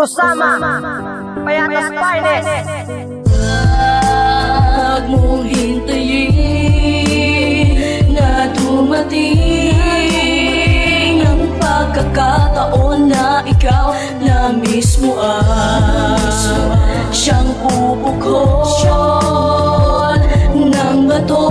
Kusama Payatas Finest. Huwag mong hintayin na dumating ang pagkakataon na ikaw na mismo siyang pupukol ng bato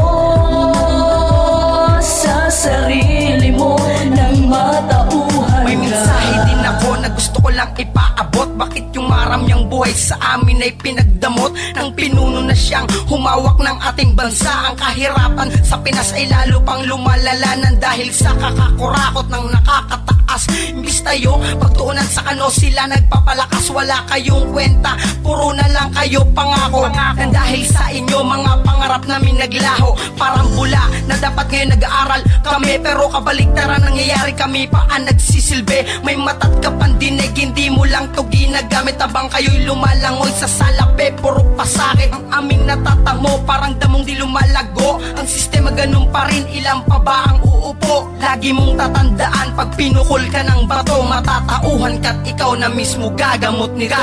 sa sarili mo ng matauhan. May mensahe din ako na gusto ko lang ipaabot. Bakit yung maramyang buhay sa amin ay pinagdamot ng pinuno na siyang humawak ng ating bansa? Ang kahirapan sa Pinas ay lalo pang lumalala ng dahil sa kakakurakot ng nakakataas. Imbis tayo pagtuunan sa kano, sila nagpapalakas. Wala kayong kwenta, puro na lang kayo pangako. Nang dahil sa inyo mga pangarap namin naglaho, parang bula na dapat ngayon nag-aaral kami, pero kabaligtaran nangyayari, kami pa ang nagsisilbi. May mata't ka pandinig, hindi mo lang to ginagamit. Habang kayo'y lumalangoy sa salape, puro pasakit ang aming natatamo, parang damong di lumalago. Ang sistema ganun pa rin, ilan pa ba ang uupo? Lagi mong tatandaan, pag pinukol ka ng bato, matatauhan ka't ikaw na mismo gagamot nito.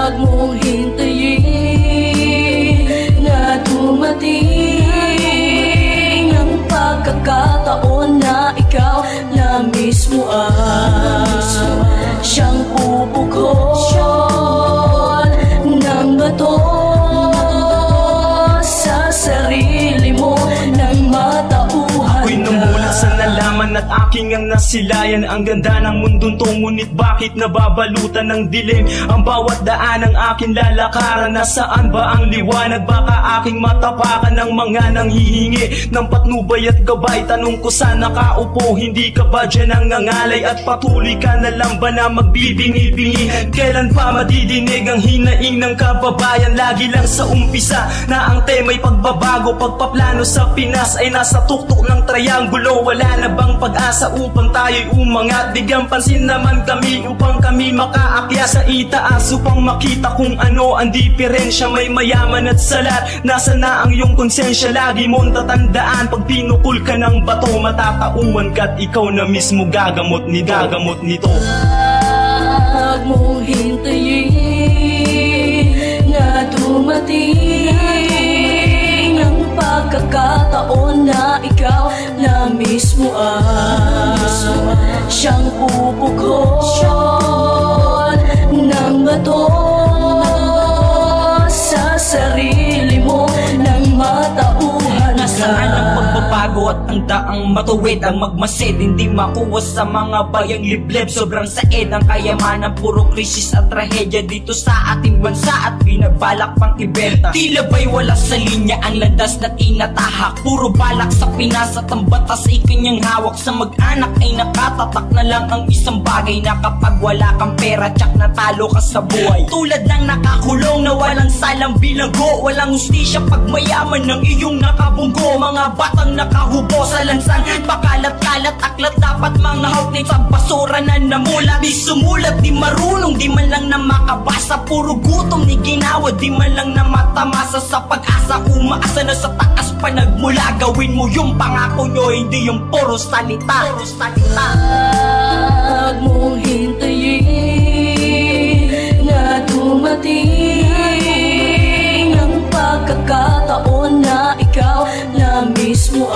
Huwag mong hintayin na dumating ang pagkakataon na ikaw na mismo siyang pupukol ng bato sa sarili mo ng matauhan. Ako'y namula sa nalaman at aking ang nasilayan ang ganda ng mundong to, ngunit bakit nababalutan ng dilim ang bawat daan ng aking lalakaran? Nasaan ba ang liwanag? Baka aking matapakan ng mga nanghihingi ng patnubay at gabay. Tanong ko sana kaupo, hindi ka ba dyan ang nangalay? At patuloy ka na lang ba na magbibingi-bingi? Kailan pa madidinig ang hinaing ng kababayan? Lagi lang sa umpisa na ang tema'y pagbabago. Pagpaplano sa Pinas ay nasa tuktok ng triangulo. Wala na bang pag-asa upang tayo'y umangat? Bigyan pansin naman kami upang kami makaakya sa itaas, upang makita kung ano ang diferensya. May mayaman at salat, nasa na ang iyong konsensya? Lagi mong tatandaan, pag pinukul ka ng bato, matatauhan ka't ikaw na mismo gagamot nito. Huwag mong hintayin na dumating ang pagkakataon na ikaw na mismo siyang pupukol ng bato sa sarili mo ng matauhan. Nasaan ang pagbabago at ang daang matuwid? Ang magmasid, hindi makuha sa mga bayang liblib. Sobrang said ang kayamanan, puro krisis at trahedya dito sa ating bansa at binabalak pang ibenta. Tila ba'y wala sa linya ang landas na tinatahak? Puro balak sa Pinas at ang batas ay kanyang hawak. Sa mag-anak ay nakatatak na lang ang isang bagay, na kapag wala kang pera, tsak natalo ka sa buhay. Tulad ng nakakulong na walang salang bilanggo, walang hustisya pag mayaman ng iyong nakabunggo. Mga batang nakahubo sa lansang, pakalat-kalat aklat, dapat mga hawk sa basura na namula. Di sumulat, di marunong, di man lang na makabasa, puro gutom ni ginawa, di man lang na matamasa. Sa pag-asa, umaasa na sa taas pa nagmula. Gawin mo yung pangako nyo, hindi yung puro salita. Huwag mong hintayin na dumating ang pagkakataon na ikaw na mismo